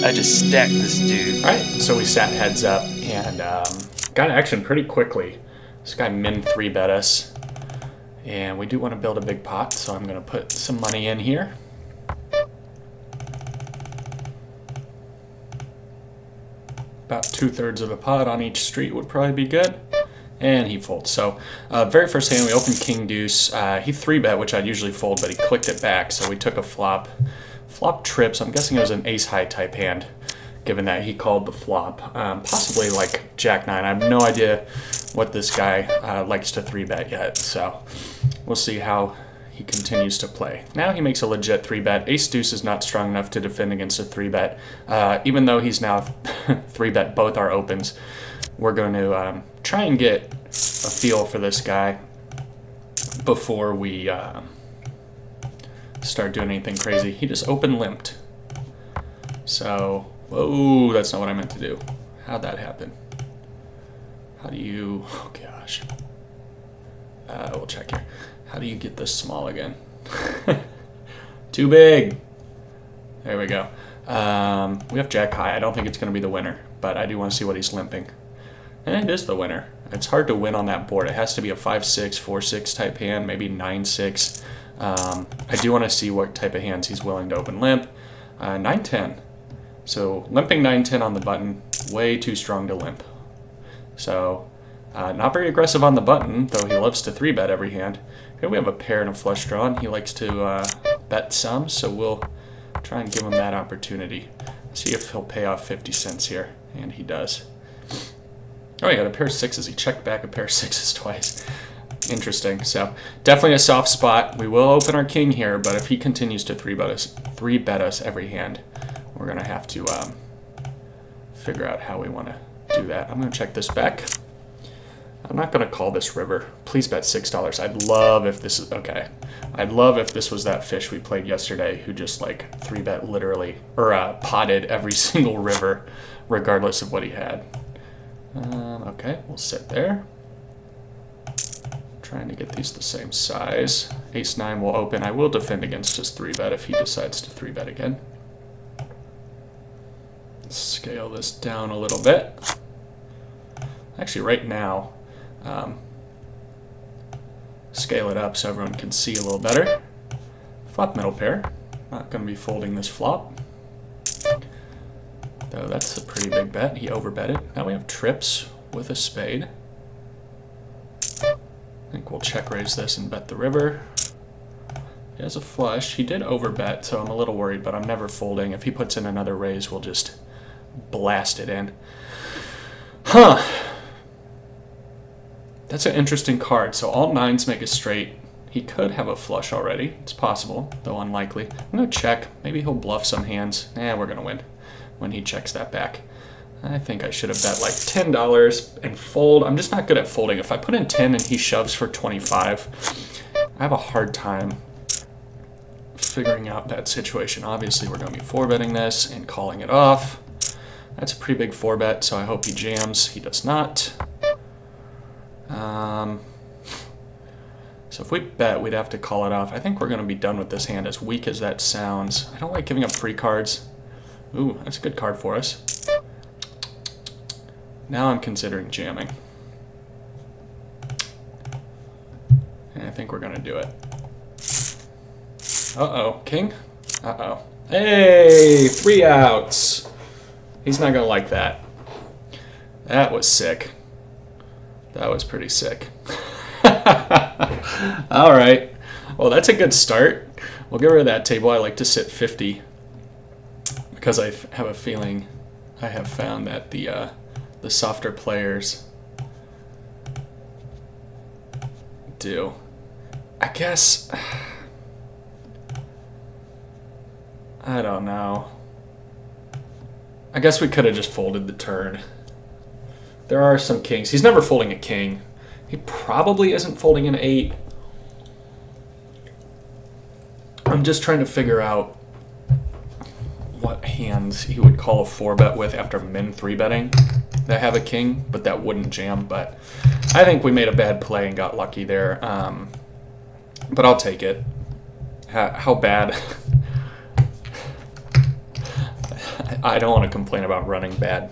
I just stacked this dude. All right, so we sat heads up and got action pretty quickly. This guy min 3-bet us. And we do want to build a big pot, so I'm going to put some money in here. About 2/3 of the pot on each street would probably be good. And he folds. So very first hand we opened king deuce. He 3-bet, which I'd usually fold, but he clicked it back, so we took a flop. Flop trips. I'm guessing it was an ace high type hand, given that he called the flop. Possibly like jack 9. I have no idea what this guy likes to 3-bet yet, so we'll see how he continues to play. Now he makes a legit 3-bet. Ace deuce is not strong enough to defend against a 3-bet. Even though he's now 3-bet both our opens, we're going to try and get a feel for this guy before we start doing anything crazy. He just open limped. So, whoa, that's not what I meant to do. How'd that happen? How do you, oh gosh. We'll check here. How do you get this small again? Too big. There we go. We have jack high. I don't think it's going to be the winner, but I do want to see what he's limping. And it is the winner. It's hard to win on that board. It has to be a 5-6, 4-6 type hand, maybe 9-6. I do want to see what type of hands he's willing to open limp. 9-10. So limping 9-10 on the button, way too strong to limp. So not very aggressive on the button, though he loves to 3-bet every hand. Here we have a pair and a flush draw, and he likes to bet some, so we'll try and give him that opportunity. See if he'll pay off 50 cents here, and he does. Oh, he got a pair of sixes. He checked back a pair of sixes twice. Interesting. So definitely a soft spot. We will open our king here, but if he continues to 3-bet us every hand, we're going to have to figure out how we want to do that. I'm going to check this back. I'm not going to call this river. Please bet $6. I'd love if this is okay. I'd love if this was that fish we played yesterday who just like 3-bet literally or potted every single river regardless of what he had. Okay, we'll sit there. Trying to get these the same size. Ace 9 will open. I will defend against his 3-bet if he decides to 3-bet again. Scale this down a little bit. Actually, right now, scale it up so everyone can see a little better. Flop middle pair. Not going to be folding this flop. Though that's a pretty big bet. He overbetted. Now we have trips with a spade. I think we'll check raise this and bet the river. He has a flush. He did overbet, so I'm a little worried, but I'm never folding. If he puts in another raise, we'll just blast it in. Huh. That's an interesting card. So all 9s make a straight. He could have a flush already. It's possible, though unlikely. I'm going to check. Maybe he'll bluff some hands. We're going to win when he checks that back. I think I should have bet like $10 and fold. I'm just not good at folding. If I put in 10 and he shoves for 25, I have a hard time figuring out that situation. Obviously, we're going to be 4-betting this and calling it off. That's a pretty big 4-bet, so I hope he jams. He does not. So if we bet, we'd have to call it off. I think we're going to be done with this hand, as weak as that sounds. I don't like giving up free cards. Ooh, that's a good card for us. Now I'm considering jamming. And I think we're going to do it. Uh-oh. King? Uh-oh. Hey! 3 outs! He's not going to like that. That was sick. That was pretty sick. All right. Well, that's a good start. We'll get rid of that table. I like to sit 50 because I have a feeling I have found that the softer players do. I guess, I don't know. I guess we could have just folded the turn. There are some kings. He's never folding a king. He probably isn't folding an 8. I'm just trying to figure out what hands he would call a 4-bet with after min 3-betting that have a king, but that wouldn't jam. But I think we made a bad play and got lucky there. But I'll take it. How bad? I don't want to complain about running bad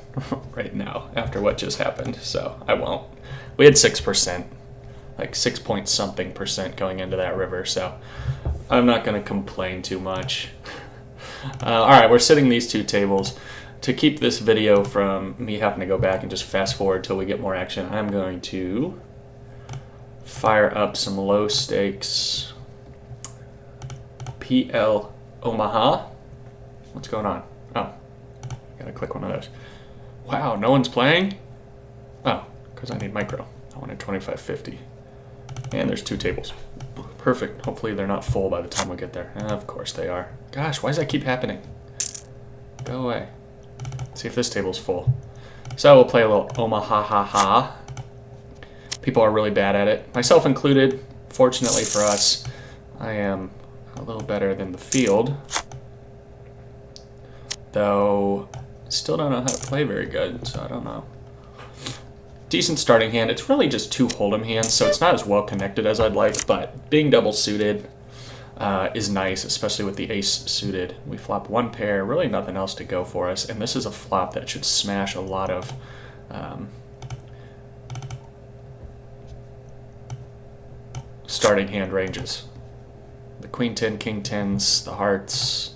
right now after what just happened, so I won't. We had 6%, like 6 point something percent going into that river, so I'm not going to complain too much. All right, we're sitting these two tables. To keep this video from me having to go back and just fast forward till we get more action, I'm going to fire up some low stakes PL Omaha. What's going on? Oh, gotta click one of those. Wow, no one's playing? Oh, because I need micro. I wanted 2550. And there's two tables. Perfect. Hopefully they're not full by the time we get there. Of course they are. Gosh, why does that keep happening? Go away. Let's see if this table's full. So we'll play a little Omaha ha ha. People are really bad at it, myself included. Fortunately for us, I am a little better than the field. Though, still don't know how to play very good, so I don't know. Decent starting hand. It's really just two hold'em hands, so it's not as well connected as I'd like, but being double suited is nice, especially with the ace suited. We flop one pair, really nothing else to go for us, and this is a flop that should smash a lot of starting hand ranges. The queen 10, king 10s, the hearts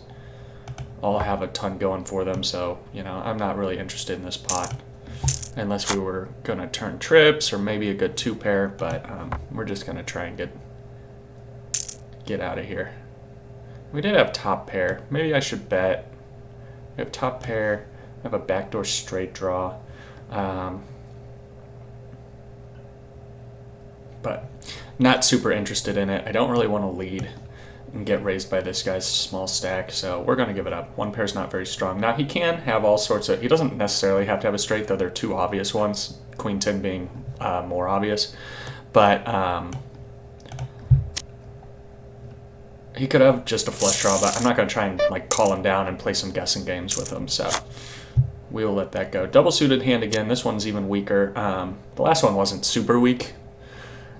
all have a ton going for them, so you know, I'm not really interested in this pot unless we were gonna turn trips or maybe a good two pair, but we're just gonna try and get out of here. We did have top pair. Maybe I should bet. We have top pair. We have a backdoor straight draw. But not super interested in it. I don't really want to lead and get raised by this guy's small stack, so we're going to give it up. One pair's not very strong. Now, he can have all sorts of... He doesn't necessarily have to have a straight, though there are two obvious ones, queen 10 being more obvious. But he could have just a flush draw, but I'm not going to try and like call him down and play some guessing games with him, so we will let that go. Double suited hand again. This one's even weaker. The last one wasn't super weak.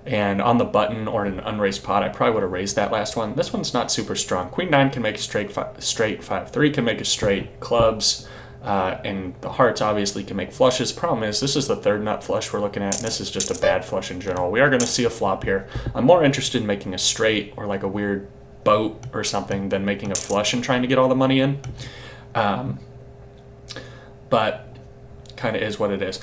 And on the button or in an unraised pot, I probably would have raised that last one. This one's not super strong. Queen 9 can make a straight, 5-3 can make a straight, clubs, and the hearts obviously can make flushes. Problem is, this is the third nut flush we're looking at, and this is just a bad flush in general. We are going to see a flop here. I'm more interested in making a straight or like a weird boat or something than making a flush and trying to get all the money in. But kind of is what it is.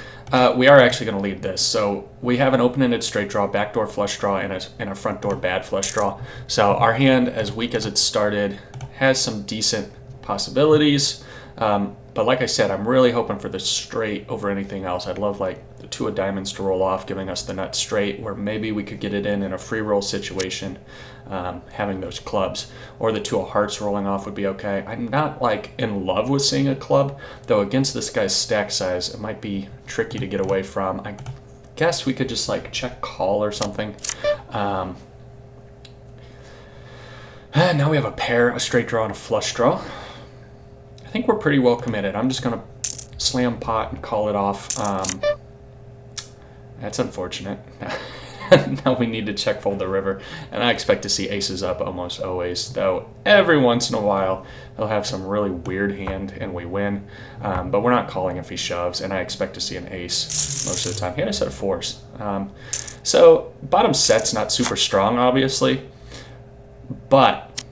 We are actually going to lead this. So we have an open-ended straight draw, backdoor flush draw, and a front door bad flush draw. So our hand, as weak as it started, has some decent possibilities. But like I said, I'm really hoping for the straight over anything else. I'd love like the two of diamonds to roll off, giving us the nut straight, where maybe we could get it in a free roll situation, having those clubs. Or the two of hearts rolling off would be okay. I'm not like in love with seeing a club, though against this guy's stack size, it might be tricky to get away from. I guess we could just like check call or something. And now we have a pair, a straight draw, and a flush draw. I think we're pretty well committed. I'm just going to slam pot and call it off. That's unfortunate. Now we need to check fold the river, and I expect to see aces up almost always, though every once in a while he'll have some really weird hand and we win, but we're not calling if he shoves, and I expect to see an ace most of the time. He had a set of fours. So bottom set's not super strong, obviously, but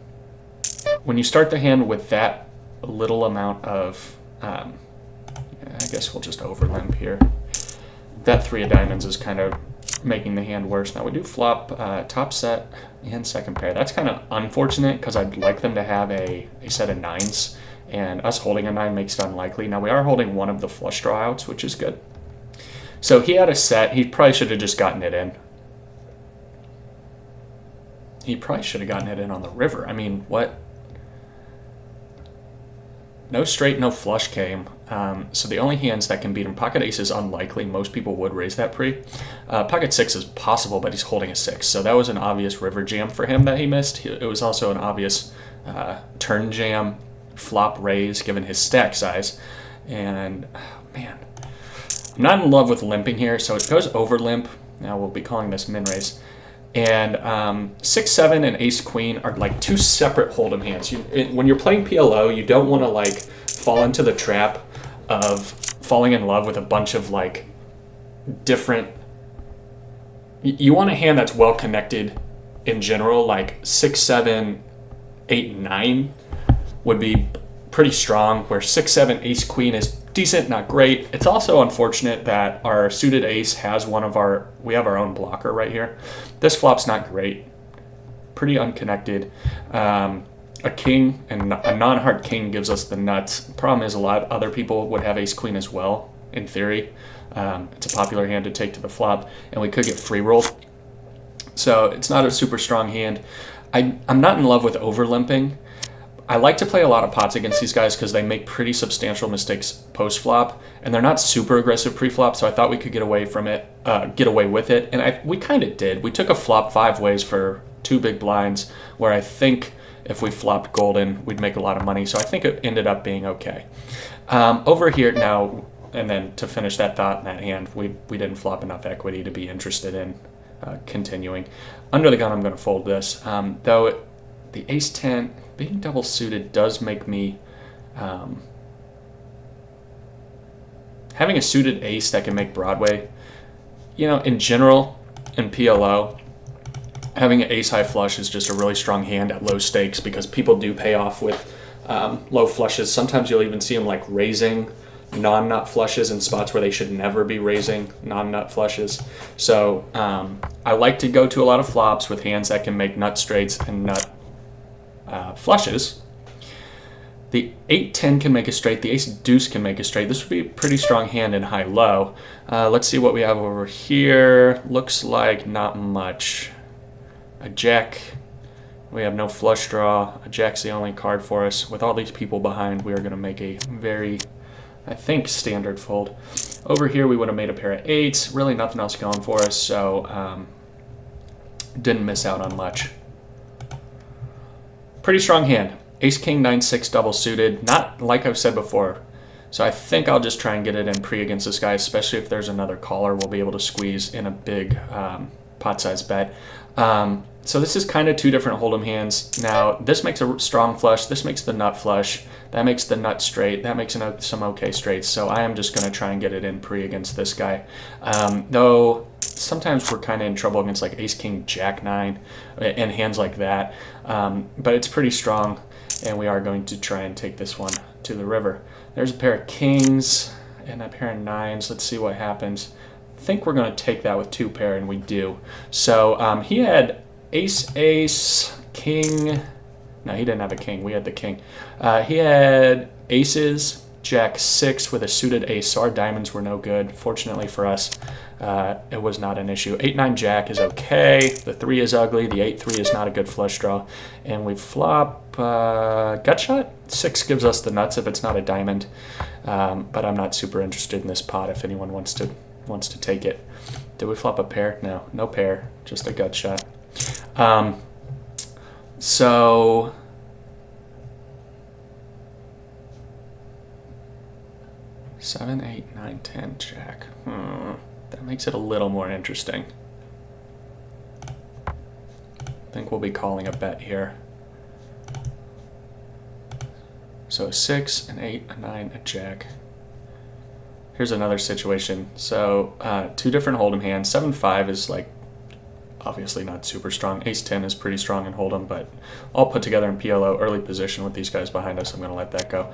when you start the hand with that little amount of, I guess we'll just overlimp here. That three of diamonds is kind of making the hand worse. Now we do flop top set and second pair. That's kind of unfortunate because I'd like them to have a set of nines, and us holding a 9 makes it unlikely. Now we are holding one of the flush draw outs, which is good. So he had a set. He probably should have just gotten it in. He probably should have gotten it in on the river. I mean, what? No straight, no flush came. So the only hands that can beat him, pocket ace is unlikely. Most people would raise that pre. Pocket 6 is possible, but he's holding a 6. So that was an obvious river jam for him that he missed. It was also an obvious turn jam, flop raise, given his stack size. And, man, I'm not in love with limping here, so it goes over limp. Now we'll be calling this min raise. And 6-7 and ace queen are like two separate hold'em hands. When you're playing PLO, you don't want to like fall into the trap of falling in love with a bunch of like different. You want a hand that's well connected in general, like 6, 7, 8, 9 would be pretty strong, where 6, 7, ace, queen is decent, not great. It's also unfortunate that our suited ace has we have our own blocker right here. This flop's not great. Pretty unconnected. A king and a non-heart king gives us the nuts. Problem is a lot of other people would have ace queen as well, in theory. It's a popular hand to take to the flop, and we could get free rolled. So it's not a super strong hand. I'm not in love with over limping. I like to play a lot of pots against these guys because they make pretty substantial mistakes post-flop, and they're not super aggressive pre-flop, so I thought we could get away with it, and we kind of did. We took a flop 5 ways for 2 big blinds, where I think if we flopped golden, we'd make a lot of money, so I think it ended up being okay. Over here now, and then to finish that thought in that hand, we didn't flop enough equity to be interested in continuing. Under the gun, I'm going to fold this, though the ace-10 being double suited does make me having a suited ace that can make Broadway, in general in PLO, having an ace high flush is just a really strong hand at low stakes because people do pay off with low flushes. Sometimes you'll even see them like raising non-nut flushes in spots where they should never be raising non-nut flushes. So I like to go to a lot of flops with hands that can make nut straights and nut flushes. The 8-10 can make a straight. The ace-deuce can make a straight. This would be a pretty strong hand in high-low. Let's see what we have over here. Looks like not much. A jack. We have no flush draw. A jack's the only card for us. With all these people behind, we are going to make a very, I think, standard fold. Over here, we would have made a pair of 8s. Really nothing else going for us, so didn't miss out on much. Pretty strong hand. Ace, king, 9-6 double suited. Not like I've said before. So I think I'll just try and get it in pre against this guy, especially if there's another caller. We'll be able to squeeze in a big pot-sized bet. So this is kind of 2 different hold'em hands. Now, this makes a strong flush. This makes the nut flush. That makes the nut straight. That makes some okay straights. So I am just going to try and get it in pre against this guy. Though sometimes we're kind of in trouble against like ace, king, jack, 9 and hands like that. But it's pretty strong, and we are going to try and take this one to the river. There's a pair of kings and a pair of 9s. Let's see what happens. I think we're going to take that with 2 pair, and we do. So he had ace, ace, king. No, he didn't have a king. We had the king. He had aces, jack 6 with a suited ace, so our diamonds were no good. Fortunately for us, it was not an issue. 8-9 jack is okay. The 3 is ugly. The 8-3 is not a good flush draw. And we flop gut shot. 6 gives us the nuts if it's not a diamond. But I'm not super interested in this pot if anyone wants to take it. Did we flop a pair? No, no pair. Just a gut shot. So seven, 8, 9, 10 jack. That makes it a little more interesting. I think we'll be calling a bet here. So a 6, an 8, a 9, a jack. Here's another situation. So 2 different hold'em hands. 7-5 is like obviously not super strong. Ace-10 is pretty strong in hold'em, but all put together in PLO, early position with these guys behind us. I'm going to let that go.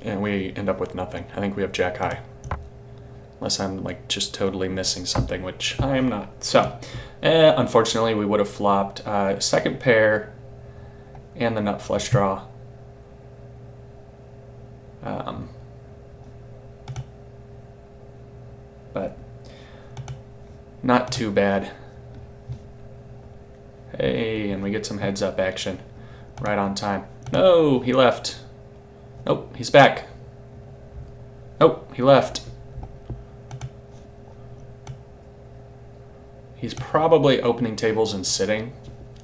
And we end up with nothing. I think we have jack high. Unless I'm like just totally missing something, which I am not. So, unfortunately, we would have flopped second pair and the nut flush draw. But not too bad. Hey, and we get some heads up action right on time. No, he left. Nope, he's back. Nope, he left. He's probably opening tables and sitting,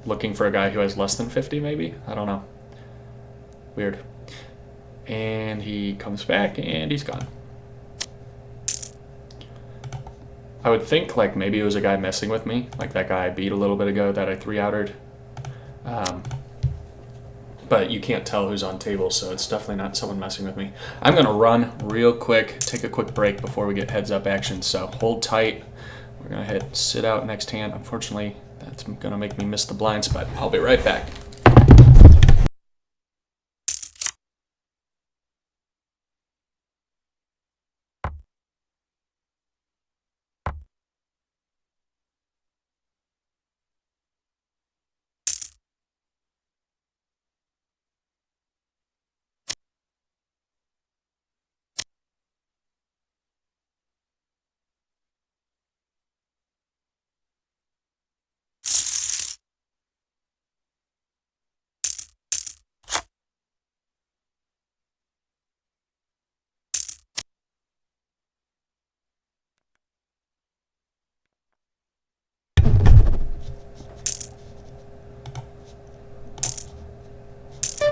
looking for a guy who has less than 50 maybe? I don't know. Weird. And he comes back and he's gone. I would think like maybe it was a guy messing with me, like that guy I beat a little bit ago that I 3-outered. but you can't tell who's on table, so it's definitely not someone messing with me. I'm going to run real quick, take a quick break before we get heads up action, so hold tight. We're going to hit sit out next hand. Unfortunately, that's going to make me miss the blinds, but I'll be right back.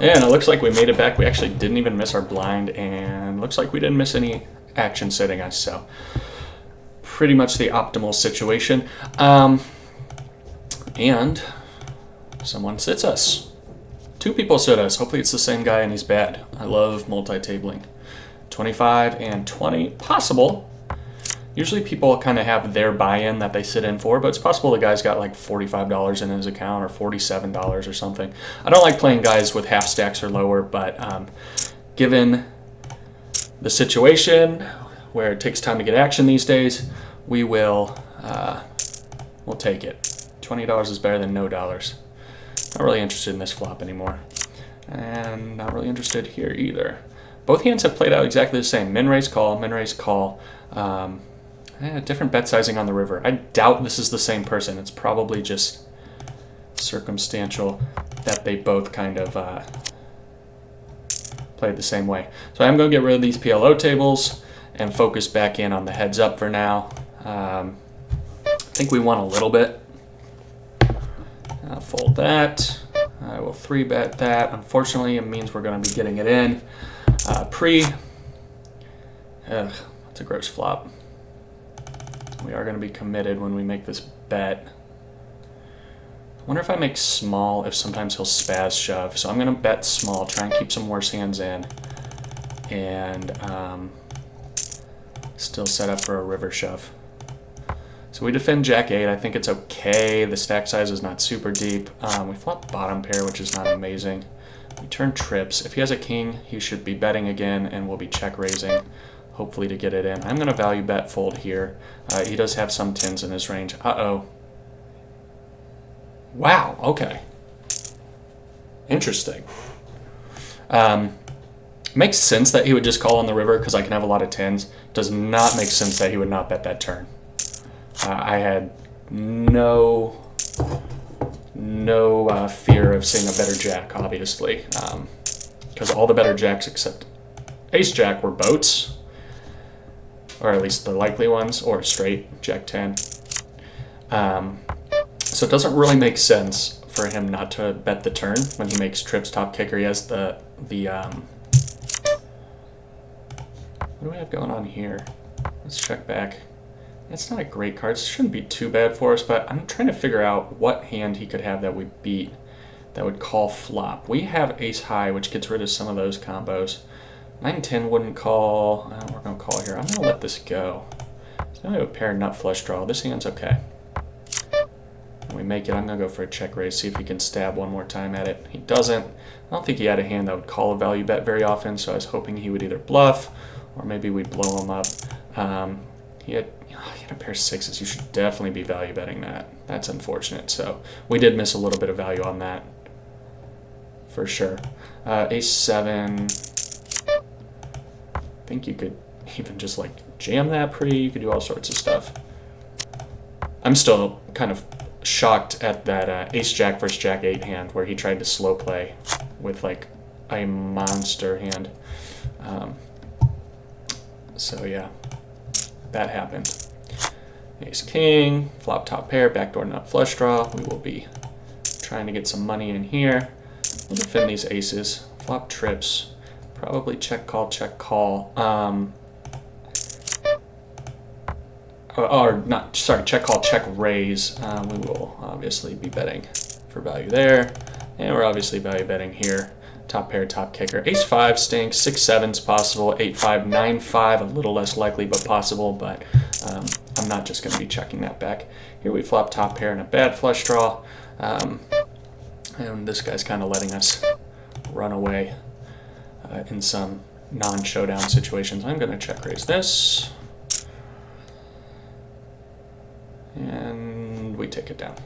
And it looks like we made it back. We actually didn't even miss our blind, and looks like we didn't miss any action sitting us, so pretty much the optimal situation. And someone sits us. 2 people sit us. Hopefully it's the same guy and he's bad. I love multi-tabling. 25 and 20, possible. Usually people kind of have their buy-in that they sit in for, but it's possible the guy's got like $45 in his account or $47 or something. I don't like playing guys with half stacks or lower, but given the situation where it takes time to get action these days, we'll take it. $20 is better than no dollars. Not really interested in this flop anymore. And not really interested here either. Both hands have played out exactly the same. Min-raise call, min-raise call. Different bet sizing on the river. I doubt this is the same person. It's probably just circumstantial that they both kind of played the same way. So I'm going to get rid of these PLO tables and focus back in on the heads up for now. I think we won a little bit. I'll fold that. I will 3-bet that. Unfortunately, it means we're going to be getting it in. That's a gross flop. We are going to be committed when we make this bet. I wonder if I make small, if sometimes he'll spaz shove. So I'm going to bet small, try and keep some worse hands in, and still set up for a river shove. So we defend Jack 8. I think it's okay. The stack size is not super deep. We flop bottom pair, which is not amazing. We turn trips. If he has a king, he should be betting again, and we'll be check raising, hopefully to get it in. I'm going to value bet fold here. He does have some 10s in his range. Uh-oh. Wow, okay. Interesting. Makes sense that he would just call on the river because I can have a lot of 10s. Does not make sense that he would not bet that turn. I had no fear of seeing a better jack, obviously, because all the better jacks except ace jack were boats, or at least the likely ones, or straight jack 10. So it doesn't really make sense for him not to bet the turn when he makes trips top kicker. He has the what do we have going on here? Let's check back. It's not a great card. It shouldn't be too bad for us, but I'm trying to figure out what hand he could have that we beat that would call flop. We have ace high, which gets rid of some of those combos. 9-10 wouldn't call. We're going to call here. I'm going to let this go. So now we have a pair nut flush draw. This hand's okay. When we make it, I'm going to go for a check raise, see if he can stab one more time at it. He doesn't. I don't think he had a hand that would call a value bet very often, so I was hoping he would either bluff or maybe we'd blow him up. He had a pair of 6s. You should definitely be value betting that. That's unfortunate. So we did miss a little bit of value on that, for sure. Ace 7. I think you could even just like jam that pre. You could do all sorts of stuff. I'm still kind of shocked at that ace jack versus jack 8 hand where he tried to slow play with like a monster hand. So yeah, that happened. Ace king, flop top pair, backdoor nut flush draw. We will be trying to get some money in here. We'll defend these aces. Flop trips. Probably check call, check call. Or not, sorry, check call, check raise. We will obviously be betting for value there. And we're obviously value betting here. top pair, top kicker. Ace-5 stinks, 6-7's possible, 8-5, 9-5, a little less likely but possible, but I'm not just going to be checking that back. Here we flop top pair and a bad flush draw, and this guy's kind of letting us run away in some non-showdown situations. I'm going to check raise this, and we take it down.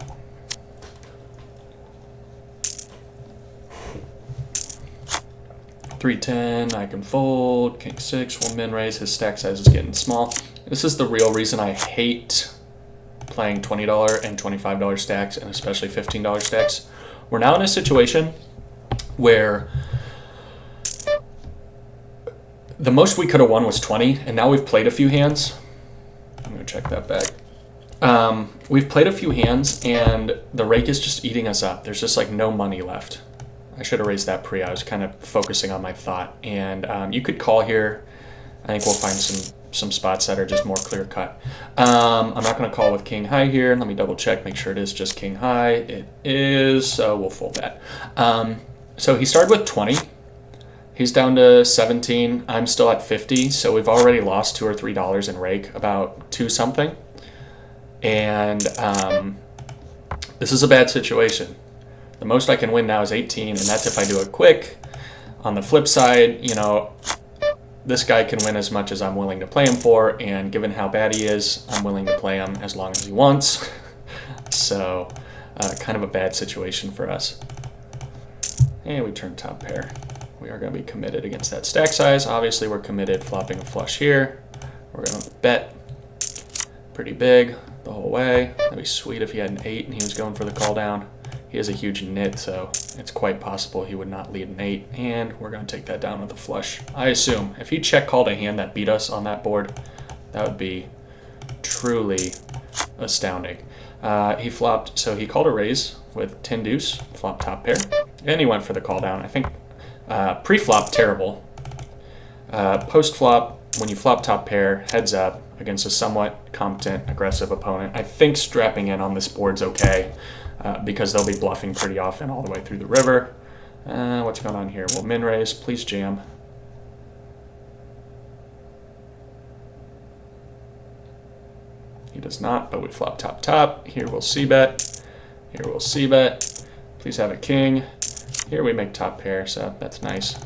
$3-10, I can fold, king 6, we'll min raise, his stack size is getting small. This is the real reason I hate playing $20 and $25 stacks, and especially $15 stacks. We're now in a situation where the most we could have won was 20, and now we've played a few hands. I'm gonna check that back. We've played a few hands, and the rake is just eating us up. There's just like no money left. I should have raised that pre. I was kind of focusing on my thought. And you could call here. I think we'll find some spots that are just more clear cut. I'm not going to call with king high here. Let me double check, make sure it is just king high. It is, so we'll fold that. So he started with 20. He's down to 17. I'm still at 50. So we've already lost $2 or $3 in rake, about 2 something. And this is a bad situation. The most I can win now is 18, and that's if I do it quick. On the flip side, you know, this guy can win as much as I'm willing to play him for, and given how bad he is, I'm willing to play him as long as he wants. So, kind of a bad situation for us. And we turn top pair. We are going to be committed against that stack size. Obviously, we're committed flopping a flush here. We're going to bet pretty big the whole way. That'd be sweet if he had an 8 and he was going for the call down. He has a huge nit, so it's quite possible he would not lead an 8, and we're going to take that down with a flush. I assume if he check called a hand that beat us on that board, that would be truly astounding. He flopped, so he called a raise with 10 deuce, flop top pair, and he went for the call down. I think pre-flop, terrible. Post-flop, when you flop top pair, heads up against a somewhat competent, aggressive opponent, I think strapping in on this board's okay. Because they'll be bluffing pretty often all the way through the river. What's going on here? Well, min raise, please jam. He does not, but we flop top top. Here we'll c-bet. Here we'll c-bet. Please have a king. Here we make top pair, so that's nice.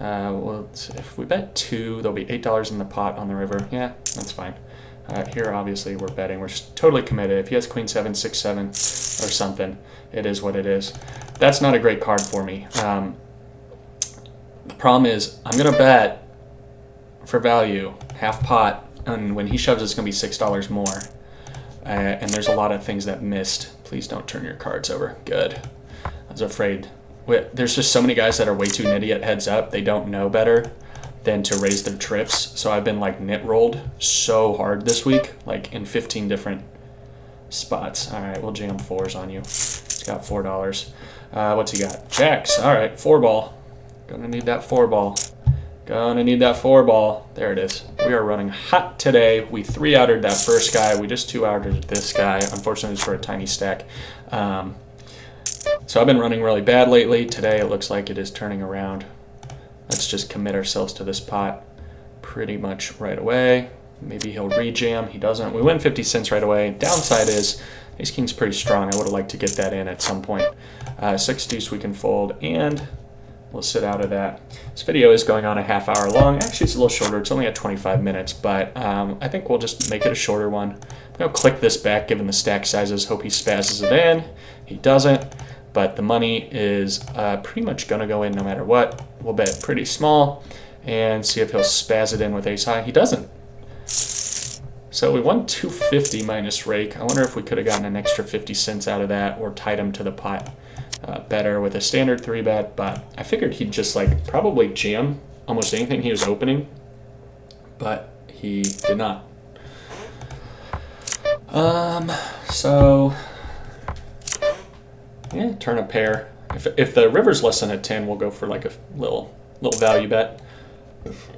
Well, if we bet 2, there'll be $8 in the pot on the river. Yeah, that's fine. Here, obviously, we're betting. We're just totally committed. If he has queen 7, 6, 7, or something, it is what it is. That's not a great card for me. The problem is I'm going to bet for value, half pot, and when he shoves, it's going to be $6 more. And there's a lot of things that missed. Please don't turn your cards over. Good. I was afraid. There's just so many guys that are way too nitty at heads up. They don't know better than to raise their trips. So I've been like nit rolled so hard this week, like in 15 different spots. All right, we'll jam 4s on you. It's got $4. What's he got? Jacks. All right, 4-ball. Gonna need that 4-ball. Gonna need that 4-ball. There it is. We are running hot today. We 3-outed that first guy. We just 2-outed this guy. Unfortunately, it's for a tiny stack. So I've been running really bad lately. Today, it looks like it is turning around. Let's just commit ourselves to this pot pretty much right away. Maybe he'll rejam. He doesn't. We win 50 cents right away. Downside is ace king's pretty strong. I would have liked to get that in at some point. 6 deuce we can fold, and we'll sit out of that. This video is going on a half hour long. Actually, it's a little shorter. It's only at 25 minutes, but I think we'll just make it a shorter one. I'm going to click this back given the stack sizes. Hope he spazzes it in. He doesn't. But the money is pretty much going to go in no matter what. We'll bet pretty small and see if he'll spaz it in with ace high. He doesn't. So we won 250 minus rake. I wonder if we could have gotten an extra 50 cents out of that or tied him to the pot better with a standard 3-bet. But I figured he'd just like probably jam almost anything he was opening. But he did not. So... yeah, turn a pair. If the river's less than a 10, we'll go for like a little value bet.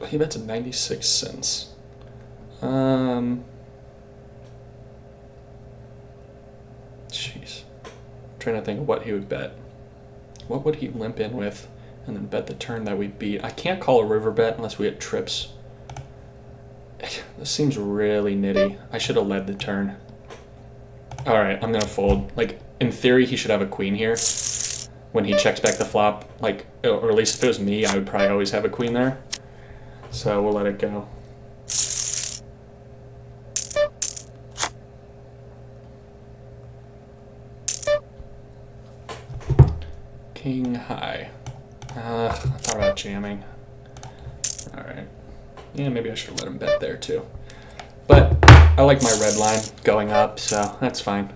He bets at 96 cents. Jeez. Trying to think of what he would bet. What would he limp in with and then bet the turn that we beat? I can't call a river bet unless we hit trips. This seems really nitty. I should have led the turn. All right, I'm going to fold. Like, in theory, he should have a queen here when he checks back the flop. Like, or at least if it was me, I would probably always have a queen there. So we'll let it go. King high. I thought about jamming. All right. Yeah, maybe I should have let him bet there too. But I like my red line going up, so that's fine.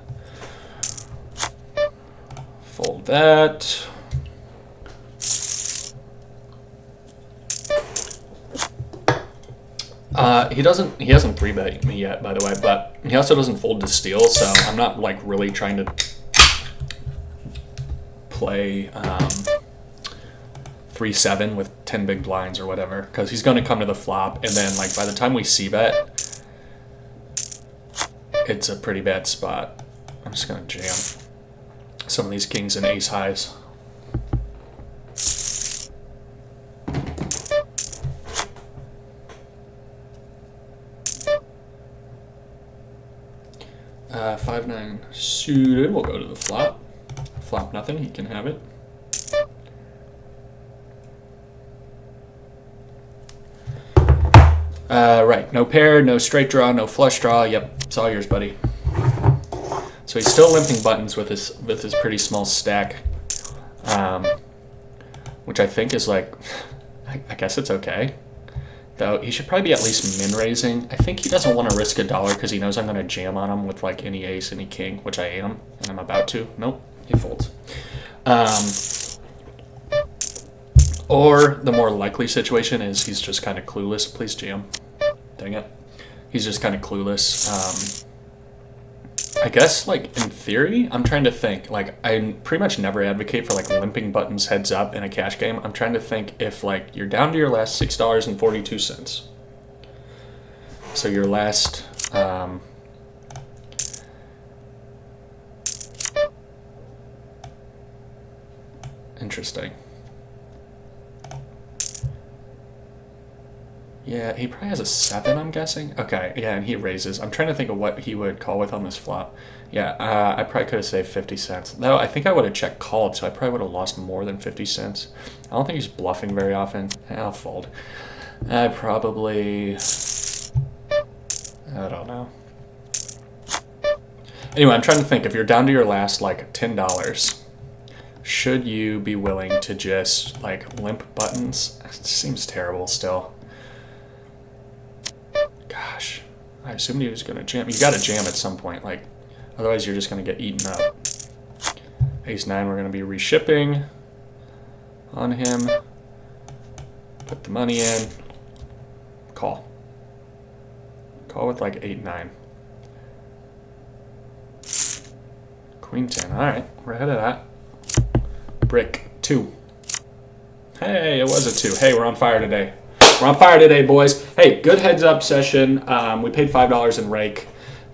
Fold that. He hasn't 3-bet me yet, by the way, but he also doesn't fold to steal, so I'm not like really trying to play 3-7 with 10 big blinds or whatever, because he's going to come to the flop, and then like by the time we c-bet, it's a pretty bad spot. I'm just going to jam some of these kings and ace highs. Uh, 5-9 suited. We'll go to the flop. Flop nothing. He can have it. Right. No pair, no straight draw, no flush draw. Yep, it's all yours, buddy. So he's still limping buttons with his pretty small stack, which I think is like, I guess it's okay. Though he should probably be at least min raising. I think he doesn't want to risk $1 because he knows I'm going to jam on him with like any ace, any king, which I am, and I'm about to. Nope, he folds. Or the more likely situation is he's just kind of clueless. Please jam. Dang it. He's just kind of clueless. I guess, like, in theory, I'm trying to think. Like, I pretty much never advocate for, like, limping buttons heads up in a cash game. I'm trying to think if, like, you're down to your last $6.42. So your last... interesting. Yeah, he probably has a 7, I'm guessing. Okay, yeah, and he raises. I'm trying to think of what he would call with on this flop. Yeah, I probably could have saved 50 cents. Though I think I would have checked called, so I probably would have lost more than 50 cents. I don't think he's bluffing very often. I'll fold. I probably... I don't know. Anyway, I'm trying to think. If you're down to your last, like, $10, should you be willing to just, like, limp buttons? It seems terrible still. Gosh, I assumed he was going to jam. You got to jam at some point, like, otherwise you're just going to get eaten up. Ace-9, we're going to be reshipping on him. Put the money in. Call. Call with like 8-9. Queen-10. All right, we're ahead of that. Brick 2. Hey, it was a 2. Hey, we're on fire today. We're on fire today, boys. Hey, good heads-up session. We paid $5 in rake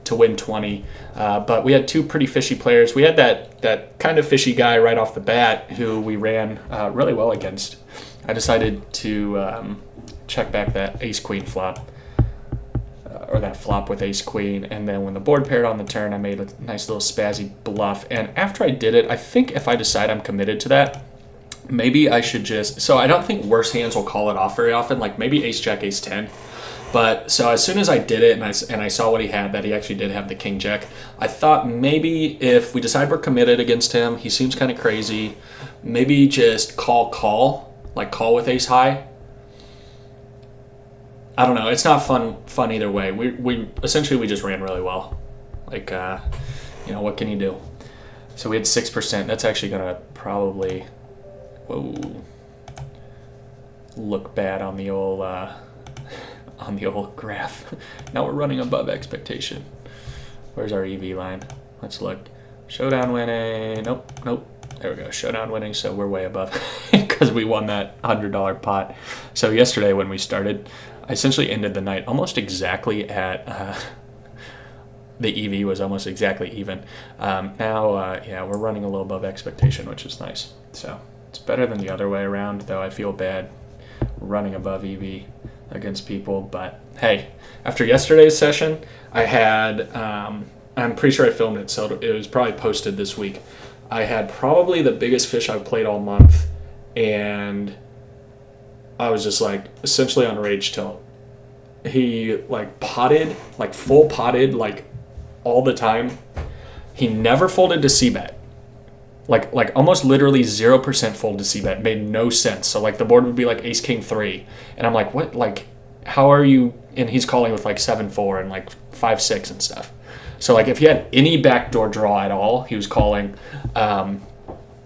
to win 20, but we had two pretty fishy players. We had that kind of fishy guy right off the bat who we ran really well against. I decided to check back that ace-queen flop, or that flop with ace-queen, and then when the board paired on the turn, I made a nice little spazzy bluff. And after I did it, I think if I decide I'm committed to that, maybe I should just... So I don't think worse hands will call it off very often, like maybe ace-jack, ace-10. But so as soon as I did it and I saw what he had, that he actually did have the king-jack, I thought maybe if we decide we're committed against him, he seems kind of crazy, maybe just call, like call with ace-high. I don't know. It's not fun either way. We essentially we just ran really well. Like, you know, what can you do? So we had 6%. That's actually going to probably... Whoa, look bad on the old graph. Now we're running above expectation. Where's our EV line? Let's look. Showdown winning. Nope. There we go. Showdown winning. So we're way above because we won that $100 pot. So yesterday when we started, I essentially ended the night almost exactly at the EV was almost exactly even. Now, yeah, we're running a little above expectation, which is nice. So it's better than the other way around, though I feel bad running above EV against people. But hey, after yesterday's session, I had, I'm pretty sure I filmed it, so it was probably posted this week. I had probably the biggest fish I've played all month, and I was just like essentially on rage tilt. He like potted, like full potted, like all the time. He never folded to c-bet. Like almost literally 0% fold to c-bet. Made no sense. So like the board would be like ace king 3, and I'm like, what? Like, how are you? And he's calling with like 7-4 and like 5-6 and stuff. So like if he had any backdoor draw at all, he was calling,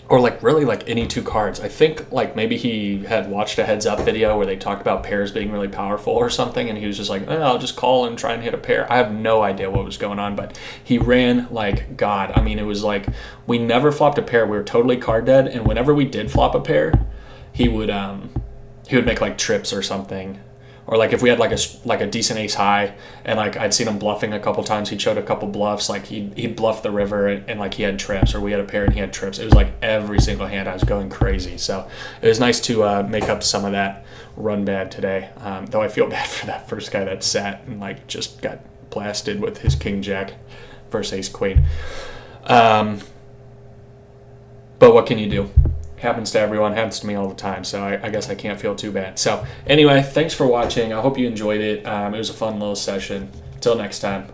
or like really like any two cards. I think like maybe he had watched a heads up video where they talked about pairs being really powerful or something, and he was just like, oh, I'll just call and try and hit a pair. I have no idea what was going on, but he ran like God. I mean, it was like we never flopped a pair. We were totally card dead, and whenever we did flop a pair, he would make like trips or something. Or like if we had like a decent ace high, and like I'd seen him bluffing a couple times, he'd showed a couple bluffs, like he'd bluff the river and like he had trips, or we had a pair and he had trips. It was like every single hand I was going crazy. So it was nice to make up some of that run bad today. Though I feel bad for that first guy that sat and like just got blasted with his king jack versus ace queen. But what can you do? Happens to everyone, happens to me all the time, so I guess I can't feel too bad. So anyway, thanks for watching. I hope you enjoyed it. It was a fun little session. Till next time.